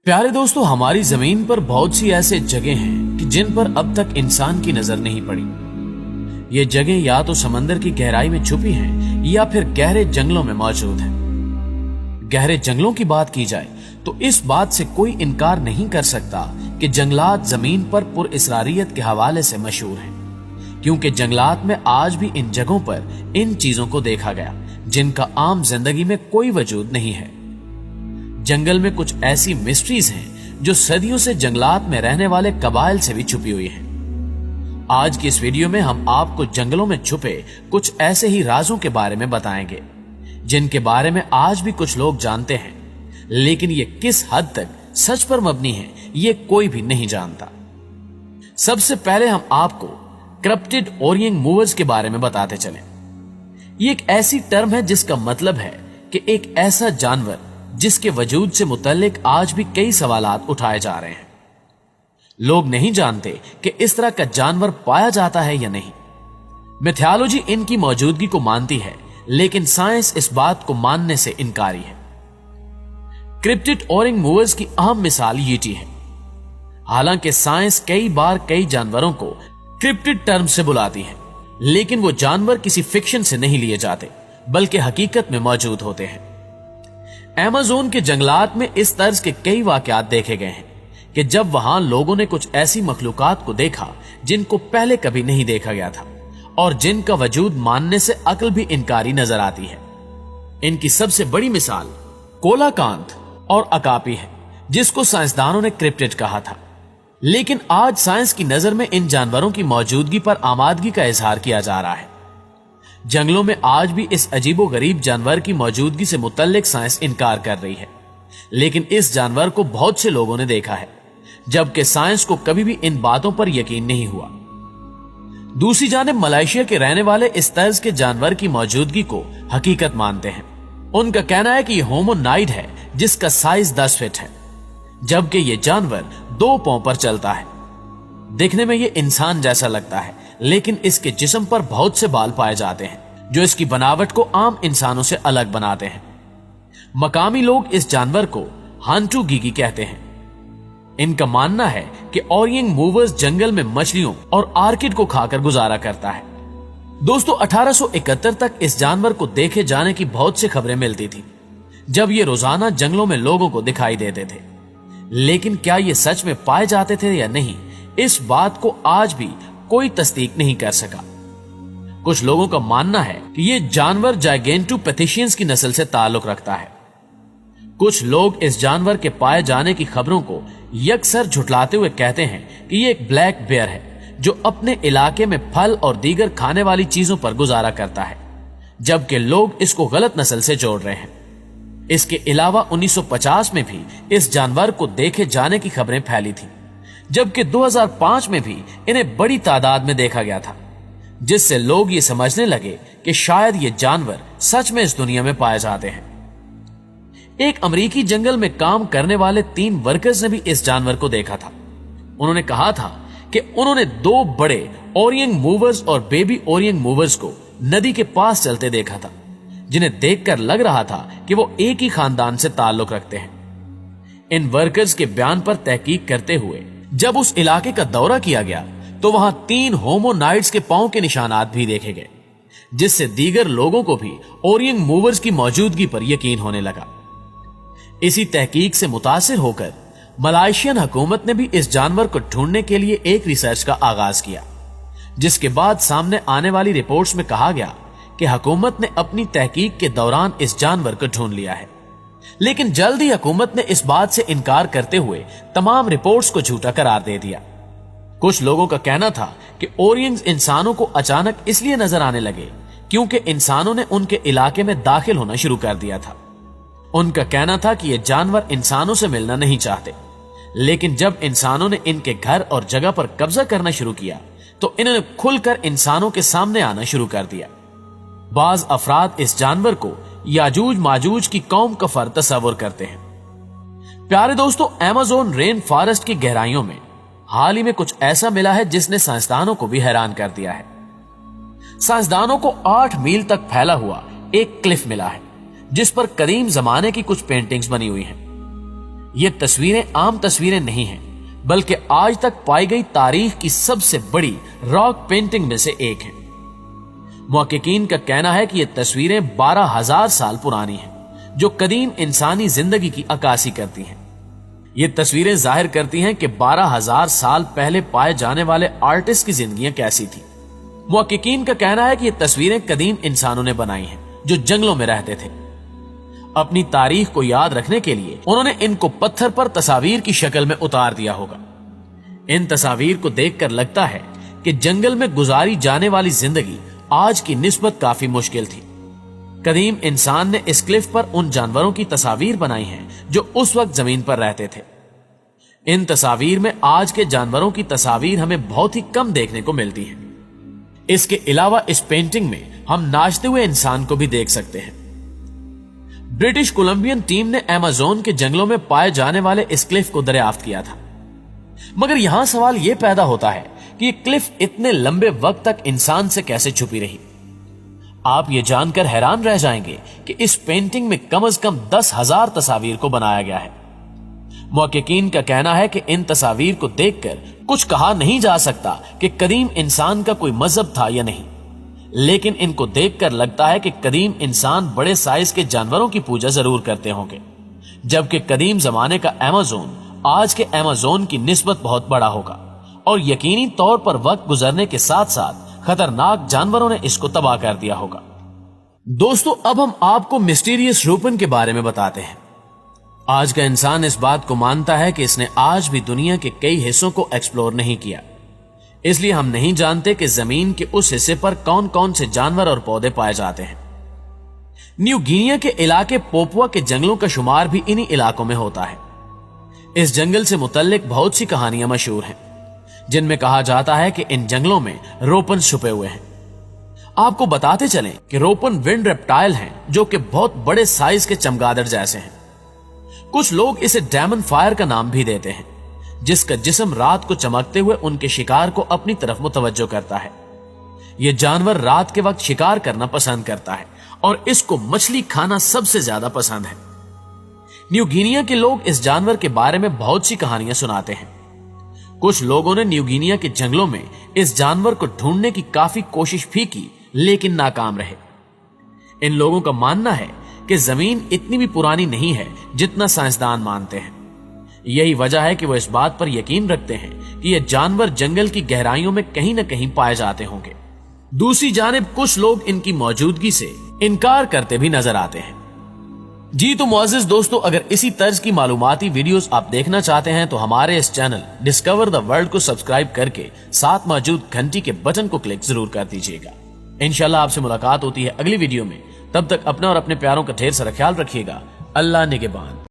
प्यारे दोस्तों, हमारी जमीन पर बहुत सी ऐसे जगह हैं कि जिन पर अब तक इंसान की नजर नहीं पड़ी। ये जगह या तो समंदर की गहराई में छुपी हैं या फिर गहरे जंगलों में मौजूद हैं। गहरे जंगलों की बात की जाए तो इस बात से कोई इनकार नहीं कर सकता कि जंगलात जमीन पर पुरअसरारियत के हवाले से मशहूर हैं, क्योंकि जंगलात में आज भी इन जगहों पर इन चीजों को देखा गया जिनका आम जिंदगी में कोई वजूद नहीं है। जंगल में कुछ ऐसी मिस्ट्रीज हैं जो सदियों से जंगलात में रहने वाले कबाइल से भी छुपी हुई हैं। आज की इस वीडियो में हम आपको जंगलों में छुपे कुछ ऐसे ही राजों के बारे में बताएंगे जिनके बारे में आज भी कुछ लोग जानते हैं, लेकिन ये किस हद तक सच पर मबनी है ये कोई भी नहीं जानता। सबसे पहले हम आपको क्रिप्टिड ओरिएंट मूवर्स के बारे में बताते चलें। ये एक ऐसी टर्म है जिसका मतलब है कि एक ऐसा जानवर जिसके वजूद से मुतल्लिक आज भी कई सवालात उठाए जा रहे हैं। लोग नहीं जानते कि इस तरह का जानवर पाया जाता है या नहीं। मिथोलॉजी इनकी मौजूदगी को मानती है, लेकिन साइंस इस बात को मानने से इनकारी है। क्रिप्टिड ओरिएंट मूवर्स की अहम मिसाल यीटी है। हालांकि साइंस कई बार कई जानवरों को क्रिप्टिड टर्म से बुलाती है, लेकिन वो जानवर किसी फिक्शन से नहीं लिए जाते बल्कि हकीकत में मौजूद होते हैं। अमेज़न के जंगलात में इस तर्ज के कई वाकयात देखे गए हैं कि जब वहां लोगों ने कुछ ऐसी मखलूकात को देखा जिनको पहले कभी नहीं देखा गया था और जिनका वजूद मानने से अक्ल भी इनकारी नजर आती है। इनकी सबसे बड़ी मिसाल कोलाकांत और अकापी है, जिसको साइंसदानों ने क्रिप्टिड कहा था। लेकिन आज साइंस की नजर में इन जानवरों की मौजूदगी पर आमादगी का इजहार किया जा रहा है। जंगलों में आज भी इस अजीबो गरीब जानवर की मौजूदगी से मुतल्लिक साइंस इनकार कर रही है, लेकिन इस जानवर को बहुत से लोगों ने देखा है, जबकि साइंस को कभी भी इन बातों पर यकीन नहीं हुआ। दूसरी जानिब मलेशिया के रहने वाले इस तर्ज के जानवर की मौजूदगी को हकीकत मानते हैं। उनका कहना है कि यह होमोनाइड है जिसका साइज 10 फीट है, जबकि यह जानवर 2 पांव पर चलता है। दिखने में यह इंसान जैसा लगता है, लेकिन इसके जिस्म पर बहुत से बाल पाए जाते हैं जो इसकी बनावट को आम इंसानों से अलग बनाते हैं। मकामी लोग इस जानवर को हांटू गिगी कहते हैं। इनका मानना है कि ओरिएंट मूवर्स जंगल में मछलियों और आर्किड को खाकर गुजारा करता है। दोस्तों, 1871 तक इस जानवर को देखे जाने की बहुत सी खबरें मिलती थी, जब ये रोजाना जंगलों में लोगों को दिखाई देते थे। लेकिन क्या ये सच में पाए जाते थे या नहीं, इस बात को आज भी कोई तस्दीक नहीं कर सका। कुछ लोगों का मानना है कि यह जानवर जाइगेंटोपैथिशियंस की नस्ल से ताल्लुक रखता है। कुछ लोग इस जानवर के पाए जाने की खबरों को यकसर झुटलाते हुए कहते हैं कि यह एक ब्लैक बेयर है जो अपने इलाके में फल और दीगर खाने वाली चीजों पर गुजारा करता है, जबकि लोग इसको गलत नस्ल से जोड़ रहे हैं। इसके अलावा 1950 में भी इस जानवर को देखे जाने की खबरें फैली थी, जबकि 2005 में भी इन्हें बड़ी तादाद में देखा गया था, जिससे लोग ये समझने लगे कि शायद ये जानवर सच में इस दुनिया में पाए जाते हैं। एक अमेरिकी जंगल में काम करने वाले 3 वर्कर्स ने भी इस जानवर को देखा था। उन्होंने कहा था कि उन्होंने 2 बड़े ओरिएंट मूवर्स और बेबी ओरिएंट मूवर्स को नदी के पास चलते देखा था, जिन्हें देखकर लग रहा था कि वो एक ही खानदान से ताल्लुक रखते हैं। इन वर्कर्स के बयान पर तहकीक करते हुए जब उस इलाके का दौरा किया गया तो वहां 3 होमोनाइड्स के पांव के निशानात भी देखे गए, जिससे दीगर लोगों को भी ओरिएंट मूवर्स की मौजूदगी पर यकीन होने लगा। इसी तहकीक से मुतासिर होकर मलेशियन हुकूमत ने भी इस जानवर को ढूंढने के लिए एक रिसर्च का आगाज किया, जिसके बाद सामने आने वाली रिपोर्ट्स में कहा गया कि हुकूमत ने अपनी तहकीक के दौरान इस जानवर को ढूंढ लिया है। लेकिन जल्द ही हुकूमत ने इस बात से इनकार करते हुए तमाम रिपोर्ट्स को झूठा करार दे दिया। कुछ लोगों का कहना था कि ओरिएंट्स इंसानों को अचानक इसलिए नजर आने लगे क्योंकि इंसानों ने उनके इलाके में दाखिल होना शुरू कर दिया था। उनका कहना था कि ये जानवर इंसानों से मिलना नहीं चाहते, लेकिन जब इंसानों ने इनके घर और जगह पर कब्जा करना शुरू किया तो इन्होंने खुलकर इंसानों के सामने आना शुरू कर दिया। बाज अफराद इस जानवर को याजूज माजूज की कौम का फर्द तस्वर करते हैं। प्यारे दोस्तों, अमेज़न रेन फॉरेस्ट की गहराइयों में हाल ही में कुछ ऐसा मिला है जिसने साइंसदानों को भी हैरान कर दिया है। साइंसदानों को 8 मील तक फैला हुआ एक क्लिफ मिला है जिस पर कदीम जमाने की कुछ पेंटिंग्स बनी हुई हैं। ये तस्वीरें आम तस्वीरें नहीं हैं, बल्कि आज तक पाई गई तारीख की सबसे बड़ी रॉक पेंटिंग में से एक है। मुहक्किकीन का कहना है कि ये तस्वीरें 12,000 साल पुरानी हैं, जो कदीम इंसानी जिंदगी की अक्कासी करती हैं। ये तस्वीरें जाहिर करती हैं कि 12,000 साल पहले पाए जाने वाले आर्टिस्ट की जिंदगियां कैसी थी। मुहक्किकीन का कहना है कि ये तस्वीरें कदीम इंसानों ने बनाई हैं, जो जंगलों में रहते थे। अपनी तारीख को याद रखने के लिए उन्होंने इनको पत्थर पर तस्वीर की शक्ल में उतार दिया होगा। इन तस्वीर को देखकर लगता है कि जंगल में गुजारी जाने वाली जिंदगी आज की निस्बत काफी मुश्किल थी। कदीम इंसान ने इस क्लिफ पर उन जानवरों की तस्वीर बनाई हैं जो उस वक्त जमीन पर रहते थे। इन तस्वीर में आज के जानवरों की तस्वीर हमें बहुत ही कम देखने को मिलती है। इसके अलावा इस पेंटिंग में हम नाचते हुए इंसान को भी देख सकते हैं। ब्रिटिश कोलंबियन टीम ने अमेज़न के जंगलों में पाए जाने वाले इस क्लिफ को दरियाफ्त किया था, मगर यहां सवाल यह पैदा होता है कि ये क्लिफ इतने लंबे वक्त तक इंसान से कैसे छुपी रही। आप ये जानकर हैरान रह जाएंगे कि इस पेंटिंग में कम से कम 10,000 तस्वीर को बनाया गया है। मुहक्किकीन का कहना है कि इन तस्वीर को देखकर कुछ कहा नहीं जा सकता कि कदीम इंसान का कोई मजहब था या नहीं, लेकिन इनको देखकर लगता है कि कदीम इंसान बड़े साइज के जानवरों की पूजा जरूर करते होंगे, जबकि कदीम जमाने का अमेज़न आज के अमेज़न की निस्बत बहुत बड़ा होगा और यकीनी तौर पर वक्त गुजरने के साथ साथ खतरनाक जानवरों ने इसको तबाह कर दिया होगा। दोस्तों, अब हम आपको मिस्टीरियस रूपन के बारे में बताते हैं। आज का इंसान इस बात को मानता है कि इसने आज भी दुनिया के कई हिस्सों को एक्सप्लोर नहीं किया, इसलिए हम नहीं जानते कि जमीन के उस हिस्से पर कौन कौन से जानवर और पौधे पाए जाते हैं। न्यू गिनिया के इलाके पोपुआ के जंगलों का शुमार भी इन्हीं इलाकों में होता है। इस जंगल से मुतल्लिक बहुत सी कहानियां मशहूर हैं, जिनमें कहा जाता है कि इन जंगलों में रोपन छुपे हुए हैं। आपको बताते चलें कि रोपन विंड रेप्टाइल हैं, जो कि बहुत बड़े साइज के चमगादड़ जैसे हैं। कुछ लोग इसे डायमंड फायर का नाम भी देते हैं, जिसका जिस्म रात को चमकते हुए उनके शिकार को अपनी तरफ मुतवज्जो करता है। यह जानवर रात के वक्त शिकार करना पसंद करता है और इसको मछली खाना सबसे ज्यादा पसंद है। न्यू गिनिया के लोग इस जानवर के बारे में बहुत सी कहानियां सुनाते हैं। कुछ लोगों ने न्यू गिनिया के जंगलों में इस जानवर को ढूंढने की काफी कोशिश भी की, लेकिन नाकाम रहे। इन लोगों का मानना है कि जमीन इतनी भी पुरानी नहीं है जितना साइंसदान मानते हैं। यही वजह है कि वो इस बात पर यकीन रखते हैं कि ये जानवर जंगल की गहराइयों में कहीं न कहीं पाए जाते होंगे। दूसरी जानिब कुछ लोग इनकी मौजूदगी से इनकार करते भी नजर आते हैं। जी तो मुअज़्ज़िज़ दोस्तों, अगर इसी तर्ज की मालूमाती वीडियोस आप देखना चाहते हैं तो हमारे इस चैनल डिस्कवर द वर्ल्ड को सब्सक्राइब करके साथ मौजूद घंटी के बटन को क्लिक जरूर कर दीजिएगा। इंशाल्लाह आपसे मुलाकात होती है अगली वीडियो में। तब तक अपना और अपने प्यारों का ढेर सारा ख्याल रखिएगा। अल्लाह निगहबान।